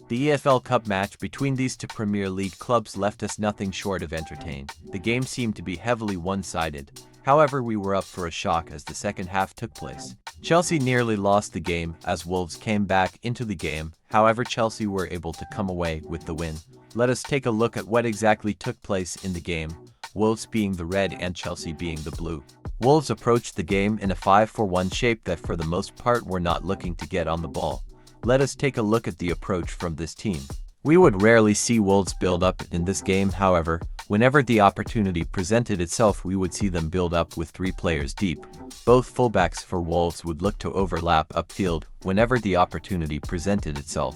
The EFL Cup match between these two Premier League clubs left us nothing short of entertained. The game seemed to be heavily one-sided. However, we were up for a shock as the second half took place. Chelsea nearly lost the game as Wolves came back into the game. However, Chelsea were able to come away with the win. Let us take a look at what exactly took place in the game, Wolves being the red and Chelsea being the blue. Wolves approached the game in a 5-4-1 shape that for the most part were not looking to get on the ball. Let us take a look at the approach from this team. We would rarely see Wolves build up in this game. However, whenever the opportunity presented itself, we would see them build up with 3 players deep. Both fullbacks for Wolves would look to overlap upfield whenever the opportunity presented itself.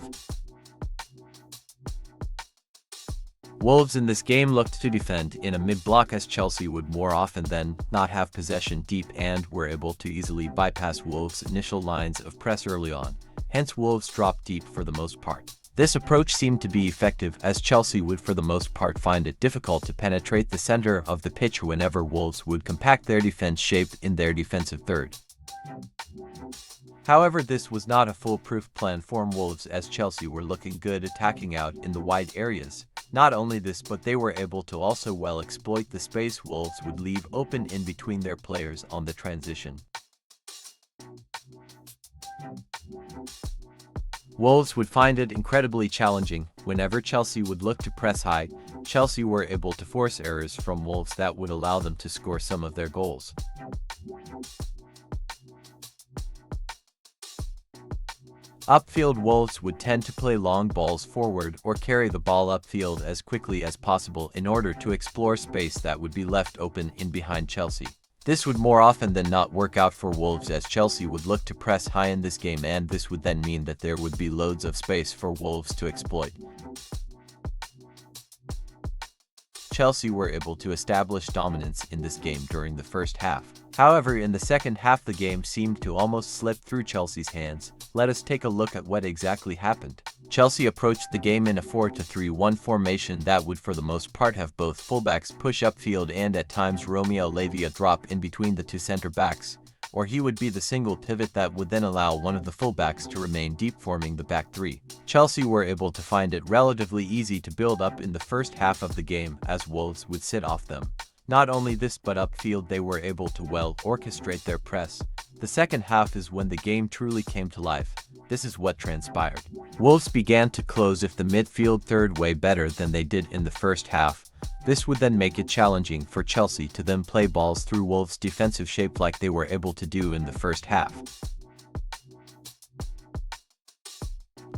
Wolves in this game looked to defend in a mid-block as Chelsea would more often than not have possession deep and were able to easily bypass Wolves' initial lines of press early on. Hence, Wolves dropped deep for the most part. This approach seemed to be effective as Chelsea would for the most part find it difficult to penetrate the center of the pitch whenever Wolves would compact their defense shaped in their defensive third. However, this was not a foolproof plan for Wolves as Chelsea were looking good attacking out in the wide areas. Not only this, but they were able to also well exploit the space Wolves would leave open in between their players on the transition. Wolves would find it incredibly challenging whenever Chelsea would look to press high. Chelsea were able to force errors from Wolves that would allow them to score some of their goals. Upfield, Wolves would tend to play long balls forward or carry the ball upfield as quickly as possible in order to explore space that would be left open in behind Chelsea. This would more often than not work out for Wolves as Chelsea would look to press high in this game, and this would then mean that there would be loads of space for Wolves to exploit. Chelsea were able to establish dominance in this game during the first half. However, in the second half the game seemed to almost slip through Chelsea's hands. Let us take a look at what exactly happened. Chelsea approached the game in a 4-3-1 formation that would for the most part have both fullbacks push upfield and at times Romeo Lavia drop in between the 2 center-backs, or he would be the single pivot that would then allow one of the fullbacks to remain deep forming the back 3. Chelsea were able to find it relatively easy to build up in the first half of the game as Wolves would sit off them. Not only this, but upfield they were able to well orchestrate their press. The second half is when the game truly came to life. This is what transpired. Wolves began to close if the midfield third way better than they did in the first half. This would then make it challenging for Chelsea to then play balls through Wolves' defensive shape like they were able to do in the first half.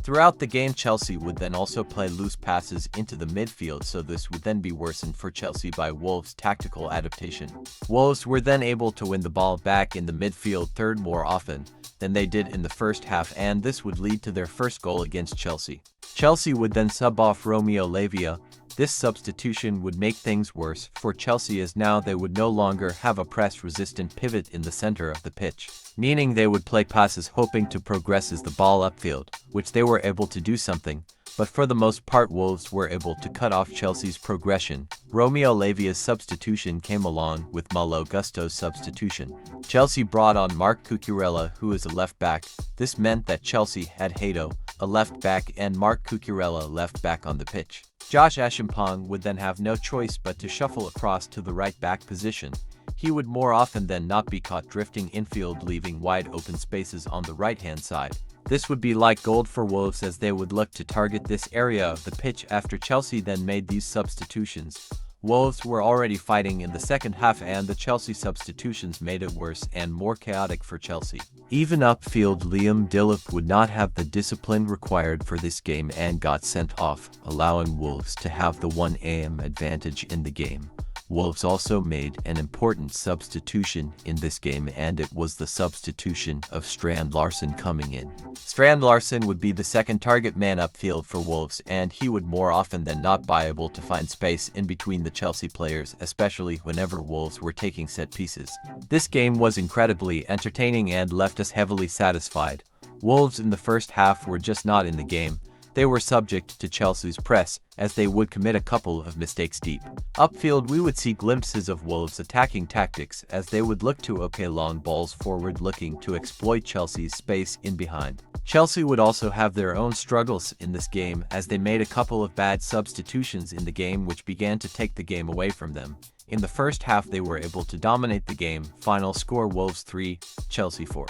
Throughout the game, Chelsea would then also play loose passes into the midfield, so this would then be worsened for Chelsea by Wolves' tactical adaptation. Wolves were then able to win the ball back in the midfield third more often than they did in the first half, and this would lead to their first goal against Chelsea. Chelsea would then sub off Romeo Lavia. This substitution would make things worse for Chelsea as now they would no longer have a press-resistant pivot in the center of the pitch, meaning they would play passes hoping to progress as the ball upfield, which they were able to do something, but for the most part Wolves were able to cut off Chelsea's progression. Romeo Lavia's substitution came along with Malo Gusto's substitution. Chelsea brought on Marc Cucurella, who is a left-back. This meant that Chelsea had Hato, a left-back, and Marc Cucurella left-back on the pitch. Josh Achampong would then have no choice but to shuffle across to the right-back position. He would more often than not be caught drifting infield, leaving wide open spaces on the right-hand side. This would be like gold for Wolves as they would look to target this area of the pitch after Chelsea then made these substitutions. Wolves were already fighting in the second half, and the Chelsea substitutions made it worse and more chaotic for Chelsea. Even upfield, Liam Delap would not have the discipline required for this game and got sent off, allowing Wolves to have the 1am advantage in the game. Wolves also made an important substitution in this game, and it was the substitution of Strand Larsen coming in. Strand Larsen would be the second target man upfield for Wolves, and he would more often than not be able to find space in between the Chelsea players, especially whenever Wolves were taking set pieces. This game was incredibly entertaining and left us heavily satisfied. Wolves in the first half were just not in the game. They were subject to Chelsea's press, as they would commit a couple of mistakes deep. Upfield, we would see glimpses of Wolves' attacking tactics, as they would look to OK long balls forward, looking to exploit Chelsea's space in behind. Chelsea would also have their own struggles in this game as they made a couple of bad substitutions in the game which began to take the game away from them. In the first half they were able to dominate the game. Final score Wolves 3, Chelsea 4.